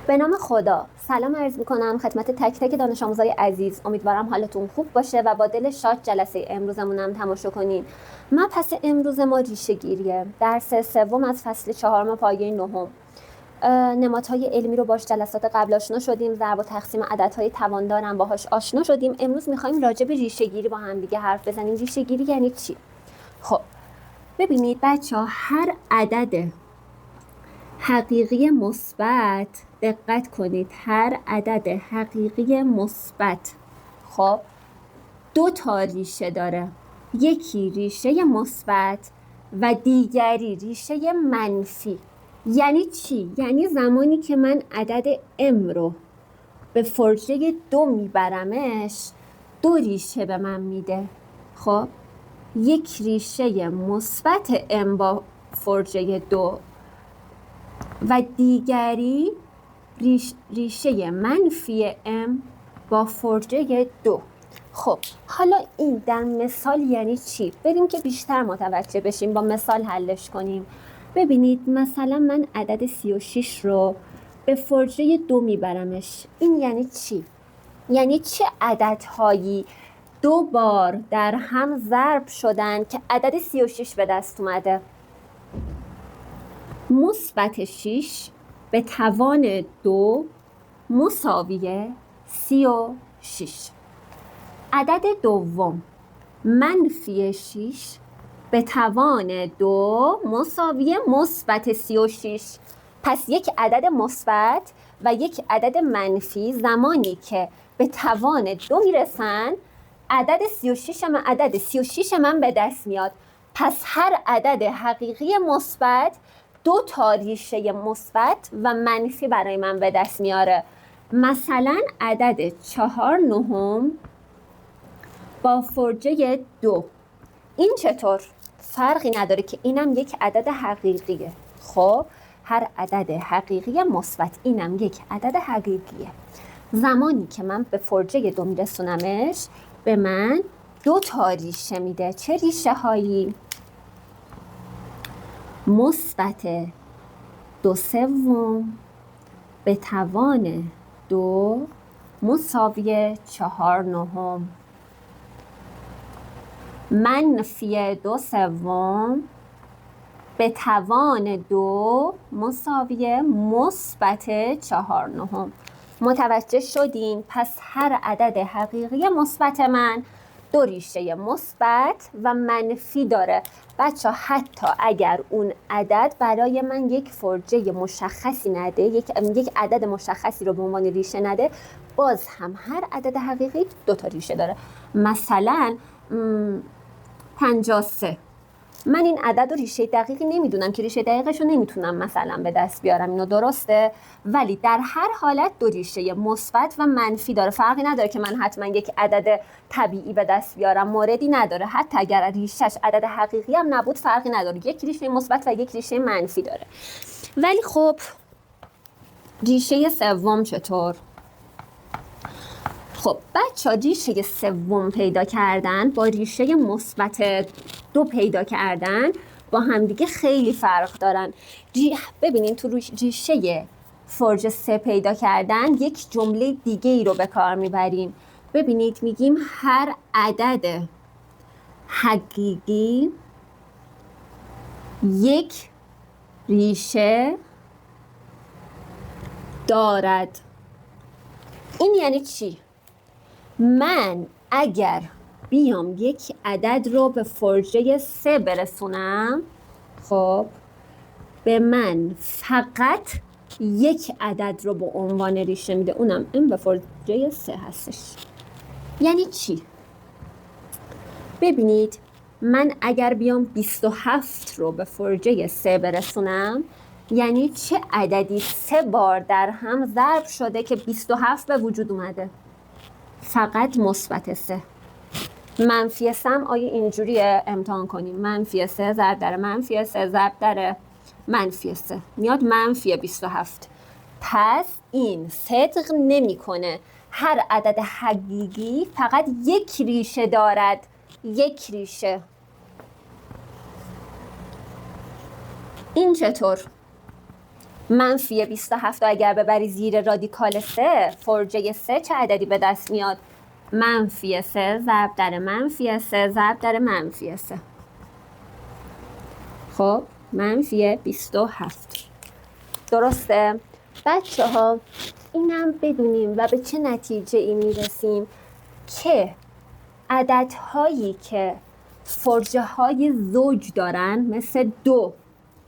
به نام خدا سلام عرض میکنم خدمت تک تک دانش آموزای عزیز. امیدوارم حالتون خوب باشه و با دل شاد جلسه امروزمونم تماشا کنین. مبحث امروز ما ریشه گیریه، درس سوم از فصل 4 پایه 9. نمادهای علمی رو باش جلسات قبل آشنا شدیم، ضرب و تقسیم عددهای تواندارم باهاش آشنا شدیم. امروز میخوایم راجع به ریشه گیری با هم دیگه حرف بزنیم. ریشه گیری یعنی چی؟ خب ببینید بچه‌ها، هر عدد حقیقی مثبت، دقت کنید، هر عدد حقیقی مثبت خب دو تا ریشه داره. یکی ریشه مثبت و دیگری ریشه منفی. یعنی چی؟ یعنی زمانی که من عدد m رو به فرجه 2 میبرمش، دو ریشه به من میده. خب یک ریشه مثبت m با فرجه 2 و دیگری ریشه منفی m با فرجه 2. خب حالا این در مثال یعنی چی؟ بریم که بیشتر متوجه بشیم، با مثال حلش کنیم. ببینید مثلا من عدد 36 رو به فرجه 2 میبرمش. این یعنی چی؟ یعنی چه عددهایی دو بار در هم ضرب شدن که عدد 36 به دست اومده؟ مثبت 6 به توان 2 مساوی 36. عدد دوم منفی 6 به توان 2 مساوی مثبت 36. پس یک عدد مثبت و یک عدد منفی زمانی که به توان 2 میرسن، عدد 36 من به دست میاد. پس هر عدد حقیقی مثبت دو تا ریشه مثبت و منفی برای من به دست میاره. مثلا عدد 4/9 با فرجه 2. این چطور؟ فرقی نداره که اینم یک عدد حقیقیه. خب هر عدد حقیقی مثبت اینم یک عدد حقیقیه. زمانی که من به فرجه 2 میرسونمش، به من دو تا ریشه میده. چه ریشه هایی؟ مثبت 2/3 به توان 2 مساوی 4/9. منفی 2/3 به توان 2 مساوی مثبت 4/9. متوجه شدین؟ پس هر عدد حقیقی مثبت من دو ریشه مثبت و منفی داره. بچه حتی اگر اون عدد برای من یک فرجه مشخصی نده، یک عدد مشخصی رو به عنوان ریشه نده، باز هم هر عدد حقیقی دو تا ریشه داره. مثلا 53. من این عدد رو ریشه دقیقی نمیدونم که ریشه دقیقش رو نمیتونم مثلا به دست بیارم، اینو درسته؟ ولی در هر حالت دو ریشه مثبت و منفی داره. فرقی نداره که من حتما یک عدد طبیعی به دست بیارم، موردی نداره. حتی اگر ریشهش عدد حقیقی هم نبود فرقی نداره، یک ریشه مثبت و یک ریشه منفی داره. ولی خب ریشه سوم چطور؟ خب بچه ها، ریشه سوم پیدا کردن با ریشه مثبت 2 پیدا کردن با همدیگه خیلی فرق دارن. ببینین تو ریشه فرج 3 پیدا کردن یک جمله دیگه ای رو به کار میبریم. ببینید میگیم هر عدد حقیقی یک ریشه دارد. این یعنی چی؟ من اگر بیام یک عدد رو به فرجه 3 برسونم، خب به من فقط یک عدد رو به عنوان ریشه میده، اونم این به فرجه 3 هستش. یعنی چی؟ ببینید من اگر بیام 27 رو به فرجه 3 برسونم، یعنی چه عددی 3 بار در هم ضرب شده که 27 به وجود اومده؟ فقط مثبت 3. منفی 3 آیا اینجوریه؟ امتحان کنیم. منفی 3 ضرب در منفی 3 ضرب در منفی 3 میاد منفی 27. پس این صدق نمیکنه. هر عدد حقیقی فقط یک ریشه دارد، یک ریشه. این چطور؟ منفی 27 اگر ببری زیر رادیکال 3 فرجه 3 چه عددی به دست میاد؟ منفی 3 ضرب در منفی 3 ضرب در منفی 3. خب منفی 27. درسته؟ بچه ها اینم بدونیم و به چه نتیجه ای میرسیم که عددهایی که فرجه های زوج دارن مثل 2،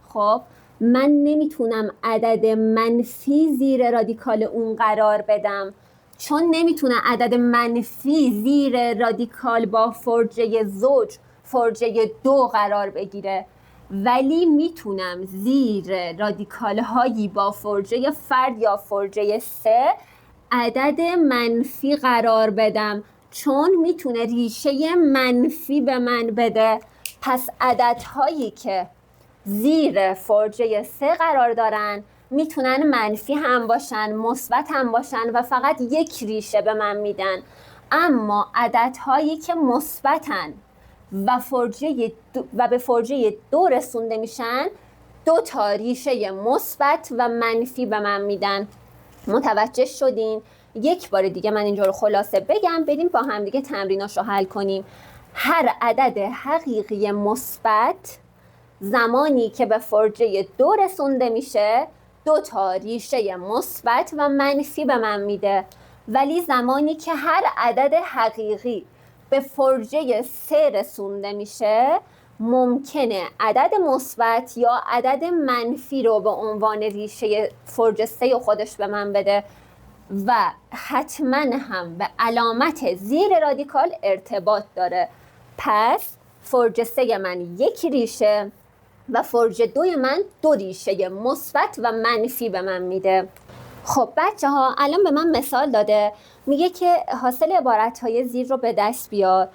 خب من نمیتونم عدد منفی زیر رادیکال اون قرار بدم، چون نمیتونه عدد منفی زیر رادیکال با فرجه زوج فرجه 2 قرار بگیره، ولی میتونم زیر رادیکال هایی با فرجه فرد یا فرجه 3 عدد منفی قرار بدم، چون میتونه ریشه منفی به من بده. پس عددهایی که زیر فرجه 3 قرار دارن میتونن منفی هم باشن، مثبت هم باشن و فقط یک ریشه به من میدن. اما عددهایی که مثبتن و به فرجه 2 رسونده میشن 2 تا ریشه مثبت و منفی به من میدن. متوجه شدین؟ یک بار دیگه من اینجا رو خلاصه بگم، بریم با هم دیگه تمریناشو حل کنیم. هر عدد حقیقی مثبت زمانی که به فرجه 2 رسونده میشه 2 تا ریشه مثبت و منفی به من میده، ولی زمانی که هر عدد حقیقی به فرجه 3 رسونده میشه ممکنه عدد مثبت یا عدد منفی رو به عنوان ریشه فرجه 3 خودش به من بده و حتما هم به علامت زیر رادیکال ارتباط داره. پس فرجه 3 من یک ریشه و فرجه 2 من 2 ریشه مثبت و منفی به من میده. خب بچه ها الان به من مثال داده، میگه که حاصل عبارت های زیر رو به دست بیار.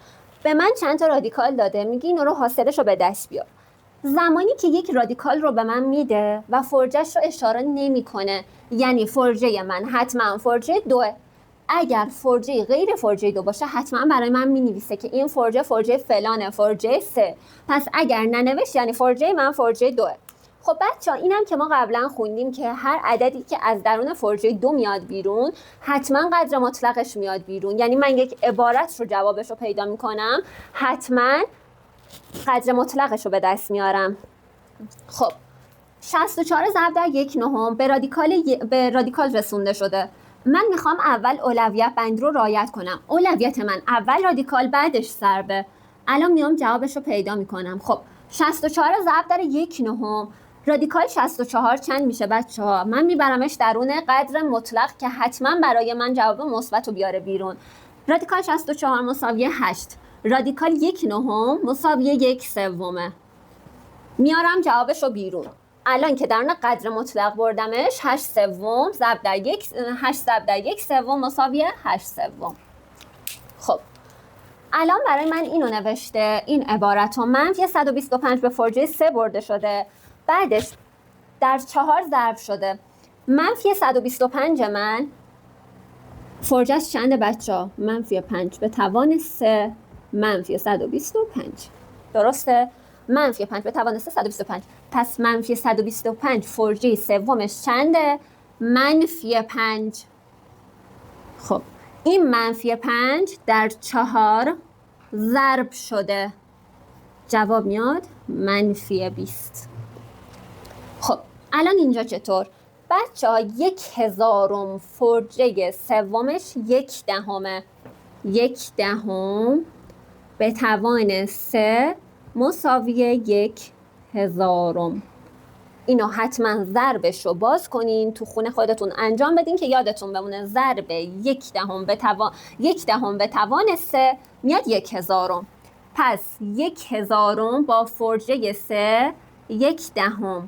به من چند تا رادیکال داده، میگه اینو رو حاصلش رو به دست بیار. زمانی که یک رادیکال رو به من میده و فرجهش رو اشاره نمیکنه، یعنی فرجه من حتما فرجه 2. اگر فرجه غیر فرجه 2 باشه حتما برای من مینویسه که این فرجه فلانه، فرجه 3. پس اگر ننوشت یعنی فرجه من فرجه 2. خب بچه‌ها اینم که ما قبلا خوندیم که هر عددی که از درون فرجه 2 میاد بیرون حتما قدر مطلقش میاد بیرون، یعنی من یک عبارت رو جوابش رو پیدا میکنم حتما قدر مطلقش رو به دست میارم. خب 64 ضرب در 1/9 به رادیکال رسونده شده. من میخوام اول اولویت بندی رو رعایت کنم. اولویت من اول رادیکال بعدش ضربه. الان میام جوابش رو پیدا میکنم. خب 64 ضرب در 1/9 رادیکال 64 چند میشه بچه ها؟ من میبرمش درون قدر مطلق که حتما برای من جواب مثبت رو بیاره بیرون. رادیکال 64 مساوی 8. رادیکال 1/9 مساوی 1/3. میارم جوابش رو بیرون. الان که درون قدر مطلق بردمش 8/3 ضرب در 1/3 مساوی 8/3. خب الان برای من اینو نوشته، این عبارت رو منفی 125 به فرجه 3 برده شده، بعدش در 4 ضرب شده. منفی 125 من فرجهش چنده بچه ها؟ منفی 5 به توان 3 منفی 125. درسته؟ منفی 5 به توان 3 125. پس منفی 125 فرجه سومش چنده؟ منفی 5. خب این منفی 5 در 4 ضرب شده، جواب میاد منفی 20. خب الان اینجا چطور؟ بچه ها 1/1000 فرجه سومش 1/10. 1/10 به توان 3 مساوی 1/1000. اینو حتما ضربش رو باز کنین تو خونه خودتون انجام بدین که یادتون بمونه. ضرب 1/10 به توان 3 میاد 1/1000. پس 1/1000 با فرجه 3 1/10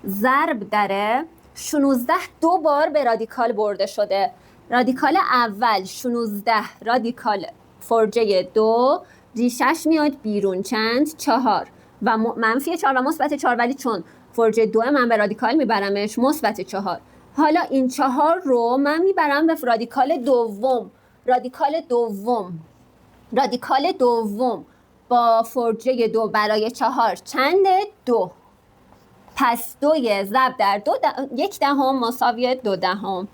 ضرب در 16 2 بار به رادیکال برده شده. رادیکال اول 16 رادیکال فرجه 2 ریشش میاد بیرون چند؟ 4 و منفی 4 و مثبت 4، ولی چون فرجه 2 من به رادیکال میبرمش مثبت 4. حالا این 4 رو من میبرم به رادیکال دوم. رادیکال دوم با فرجه 2 برای 4 چنده؟ 2. پس 2 ضرب در 1 دهم مساوی 2 دهم.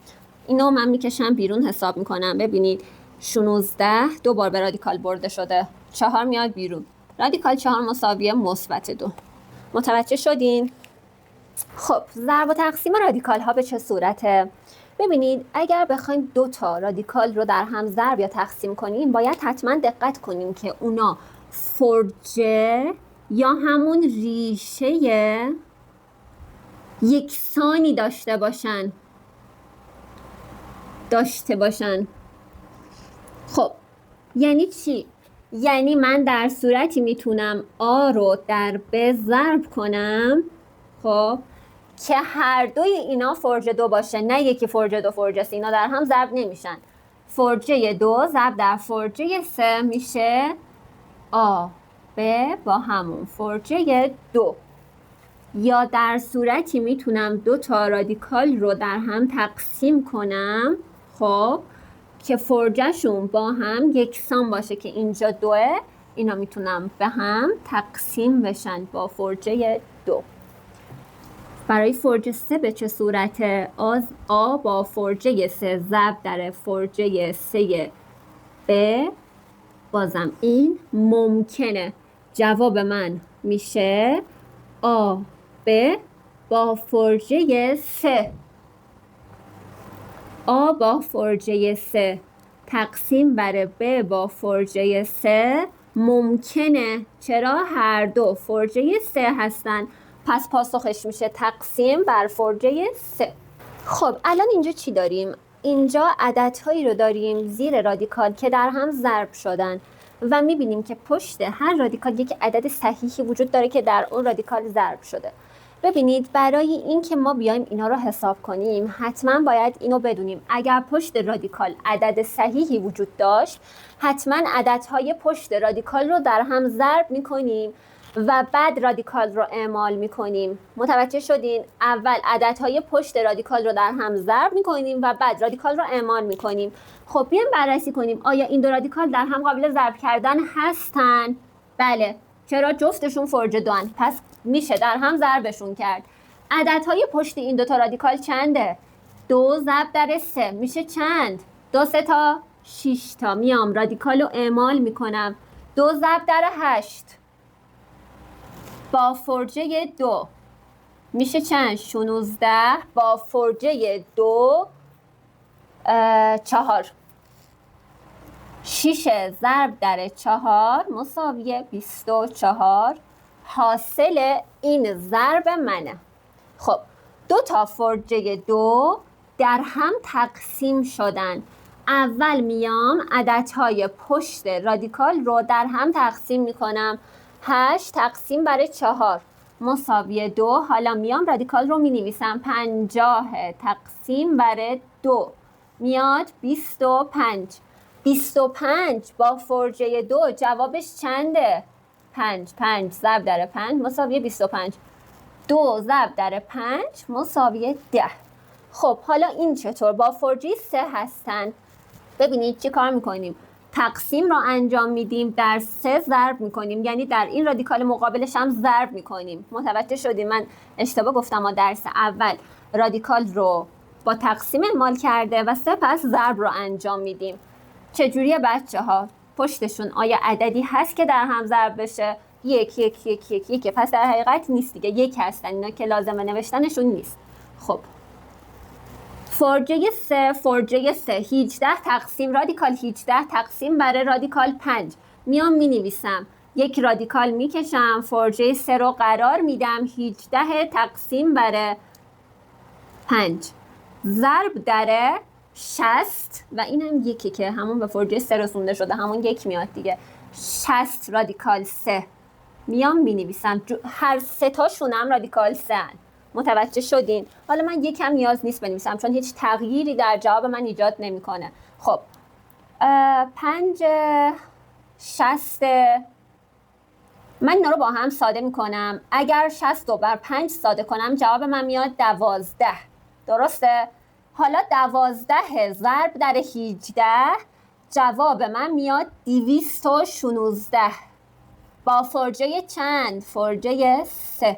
اینو من میکشم بیرون حساب میکنم. ببینید 16 2 بار به رادیکال برده شده، 4 میاد بیرون. رادیکال 4 مساوی مثبت 2. متوجه شدین؟ خب ضرب و تقسیم رادیکال ها به چه صورته؟ ببینید اگر بخوایم 2 تا رادیکال رو در هم ضرب یا تقسیم کنیم باید حتما دقت کنیم که اونا فرجه یا همون ریشه یکسانی داشته باشن. خب یعنی چی؟ یعنی من در صورتی میتونم آ رو در ب ضرب کنم خب که هر دوی اینا فرجه 2 باشه، نه یکی فرجه 2 فرجه 3، اینا در هم ضرب نمیشن. فرجه 2 ضرب در فرجه 3 میشه آ ب با همون فرجه 2. یا در صورتی میتونم 2 تا رادیکال رو در هم تقسیم کنم خب که فرجهشون با هم یکسان باشه که اینجا 2، اینا میتونم به هم تقسیم بشن با فرجه 2. برای فرجه 3 به چه صورته؟ آ با فرجه 3 ضرب در فرجه 3 ب، بازم این ممکنه. جواب من میشه آ ب با فرجه 3. آ با فرجه 3 تقسیم بر ب با فرجه 3 ممکنه. چرا؟ هر دو فرجه 3 هستن، پس پاسخش میشه تقسیم بر فرجه 3. خب الان اینجا چی داریم؟ اینجا عددهایی رو داریم زیر رادیکال که در هم ضرب شدن و میبینیم که پشت هر رادیکال یک عدد صحیحی وجود داره که در اون رادیکال ضرب شده. ببینید برای این که ما بیایم اینا رو حساب کنیم حتما باید اینو بدونیم. اگر پشت رادیکال عدد صحیحی وجود داشت حتما عددهای پشت رادیکال رو در هم ضرب میکنیم و بعد رادیکال رو اعمال میکنیم. متوجه شدین؟ اول عددهای پشت رادیکال رو در هم ضرب میکنیم و بعد رادیکال رو اعمال میکنیم. خب بیایم بررسی کنیم آیا این دو رادیکال در هم قابل ضرب کردن هستن؟ بله، چرا؟ جفتشون فرجه 2 هن. پس میشه در هم ضربشون کرد. عددهای پشت این دو تا رادیکال چنده؟ 2 ضرب در 3 میشه چند؟ 2 3 تا 6 تا. میام رادیکال رو اعمال میکنم. 2 ضرب در 8 با فرجه 2 میشه چند؟ 16 با فرجه 2 4. 6 ضرب در 4 مساوی 24. حاصل این ضرب منه. خب 2 تا فرجه 2 در هم تقسیم شدن. اول میام عددهای پشت رادیکال رو در هم تقسیم میکنم. 8 تقسیم بر 4 مساوی 2. حالا میام رادیکال رو مینویسم. 50 تقسیم بر 2 میاد 25. 25 با فرجه 2 جوابش چنده؟ 5. 5 ضرب در 5 مساوی 25. 2 ضرب در 5 مساوی 10. خب حالا این چطور؟ با فرجه 3 هستن. ببینید چی کار میکنیم؟ تقسیم رو انجام میدیم، در 3 ضرب میکنیم، یعنی در این رادیکال مقابلش هم ضرب میکنیم. متوجه شدیم؟ من اشتباه گفتم. ما درس اول رادیکال رو با تقسیم اعمال کرده و سپس ضرب رو انجام میدیم. چجوریه بچه ها؟ پشتشون آیا عددی هست که در هم ضرب بشه؟ یک. پس در حقیقت نیست دیگه، یک هستن اینا که لازمه نوشتنشون نیست. خب فرجه 3 18 تقسیم رادیکال 18 تقسیم بر رادیکال 5. میام می نویسم، یک رادیکال میکشم، فرجه 3 رو قرار میدم، 18 تقسیم بر 5 ضرب در 60 و این هم یکی که همون به فرجه 3 رسونده شده، همون یک میاد دیگه. 60 رادیکال 3 میام می نویسم. هر 3 تاشون هم رادیکال 3 هن. متوجه شدین؟ حالا من یکم نیاز نیست بنویسم چون هیچ تغییری در جواب من ایجاد نمیکنه. خب 5 60 من اینا رو با هم ساده میکنم. اگر 60 رو بر 5 ساده کنم جواب من میاد 12. درسته؟ حالا 12 ضرب در 18 جواب من میاد 216 با فرجه چند؟ فرجه 3.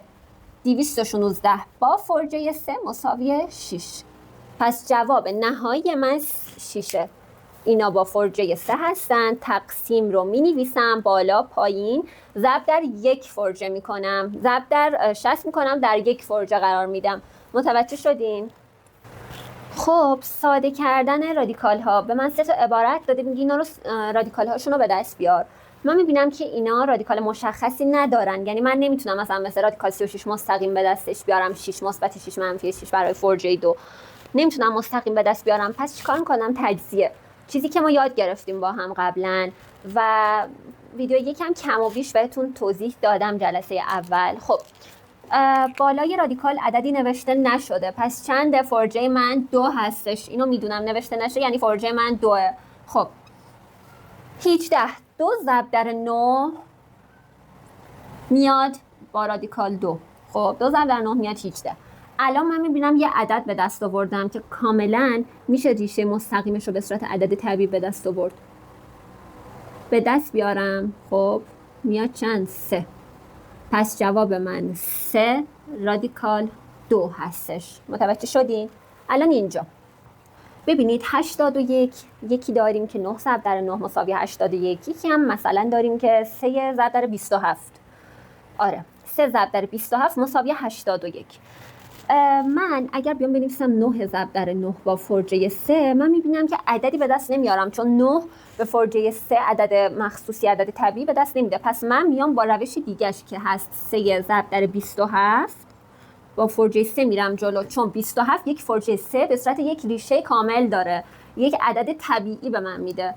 216 با فرجه 3 مساوی 6. پس جواب نهایی من 6. اینا با فرجه 3 هستن. تقسیم رو می نویسم بالا پایین، ضرب در 1 فرجه می کنم، ضرب در 60 می کنم، در 1 فرجه قرار میدم. متوجه شدین؟ خب ساده کردن رادیکال ها. به من 3 تا عبارت داده، میگه اینا رو رادیکال هاشون رو به دست بیار. من میبینم که اینا رادیکال مشخصی ندارن، یعنی من نمیتونم مثلا مثل رادیکال 36 مستقیم به دستش بیارم، 6 مثبت 6 منفی 6 برای فرجه 2 نمیتونم مستقیم به دست بیارم. پس چیکار کنم؟ تجزیه، چیزی که ما یاد گرفتیم با هم قبلا و ویدیو یکم کم و بیش بهتون توضیح دادم جلسه اول. خب بالای رادیکال عددی نوشته نشده، پس چند؟ فرجه من 2 هستش. اینو میدونم نوشته نشه یعنی فرجه من 2. خب 18 2 ضرب در 9 میاد با رادیکال 2. خب 2 ضرب در 9 میاد 18. الان من میبینم یه عدد به دست آوردم که کاملا میشه ریشه مستقیمش رو به صورت عدد طبیعی به دست آورد. به دست بیارم. خب میاد چند؟ 3. پس جواب من 3 رادیکال 2 هستش. متوجه شدین؟ الان اینجا ببینید 81 یکی داریم که 9 ضرب در 9 مساوی 81، یکی هم مثلا داریم که 3 ضرب در 27. آره 3 ضرب در 27 مساوی 81. من اگر بیام بنویسم 9 ضرب در 9 با فرجه 3، من میبینم که عددی به دست نمیارم، چون 9 به فرجه 3 عدد مخصوصی، عدد طبیعی به دست نمیده. پس من میام با روش دیگه‌اش که هست 3 ضرب در 27 با فرجه 3 میرم جلو، چون 27 یک فرجه 3 به صورت یک ریشه کامل داره، یک عدد طبیعی به من میده.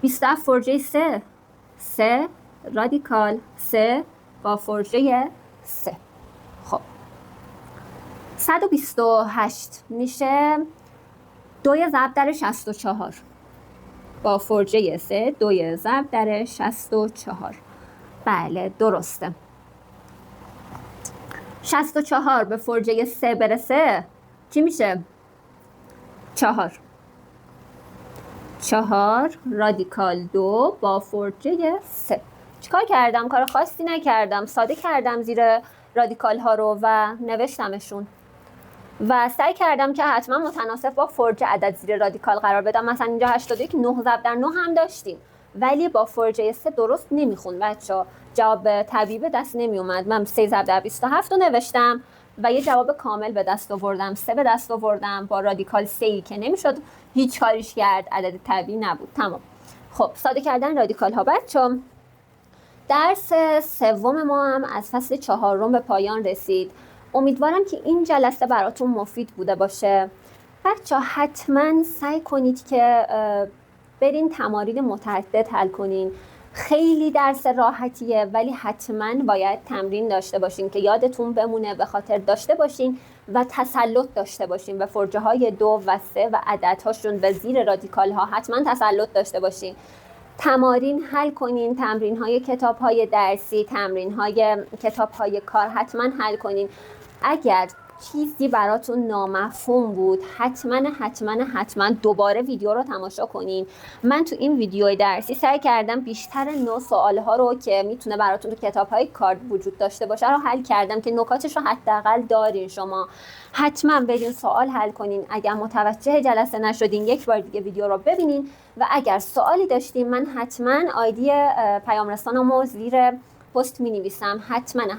27 فرجه 3 3 رادیکال 3 با فرجه 3. خب 128 میشه 2 ضرب در 64 با فرجه 3 2 ضرب در 64. بله درسته. 64 به فرجه 3 برسه چی میشه؟ 4. 4 رادیکال 2 با فرجه 3. چیکار کردم؟ کار خاصی نکردم، ساده کردم زیر رادیکال ها رو و نوشتمشون و سعی کردم که حتما متناسب با فرجه عدد زیر رادیکال قرار بدم. مثلا اینجا 81 9 ضرب در 9 هم داشتیم، ولی با فرجه 3 درست نمیخون بچه‌ها، جواب طبیعی به دست نمی اومد. من 3 ضرب در 27 رو نوشتم و یه جواب کامل به دست آوردم، 3 به دست آوردم با رادیکال 3 که نمیشد هیچ کاریش کرد، عدد طبیعی نبود. تمام. خب ساده کردن رادیکال ها بچه‌ها. درس سوم ما هم از فصل 4 به پایان رسید. امیدوارم که این جلسه براتون مفید بوده باشه. بچه‌ها حتما سعی کنید که برین تمارین متعدد حل کنین. خیلی درس راحتیه ولی حتما باید تمرین داشته باشین که یادتون بمونه، به خاطر داشته باشین و تسلط داشته باشین به فرجه های 2 و 3 و عددهاشون و زیر رادیکال ها حتما تسلط داشته باشین. تمارین حل کنین، تمرین های کتاب های درسی، تمرین های کتاب های کار حتما حل کنین. اگر چیزی براتون نامفهوم بود حتما دوباره ویدیو رو تماشا کنین. من تو این ویدیوی درسی سعی کردم بیشتر نوع سوال ها رو که میتونه براتون تو کتاب های کار وجود داشته باشه رو حل کردم که نکاتش رو حداقل دارین. شما حتما برین سوال حل کنین. اگر متوجه جلسه نشدین یک بار دیگه ویدیو رو ببینین و اگر سوالی داشتین من حتما آیدی پیام رسانمو زیر پست می نویسم.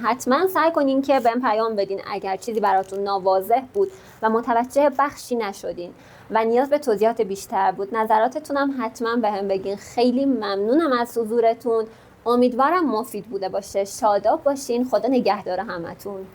حتما سعی کنین که بهم پیام بدین اگر چیزی براتون ناواضح بود و متوجه بخشی نشدین و نیاز به توضیحات بیشتر بود. نظراتتونم حتما بهم بگین. خیلی ممنونم از حضورتون. امیدوارم مفید بوده باشه. شاداب باشین. خدا نگهدار همتون.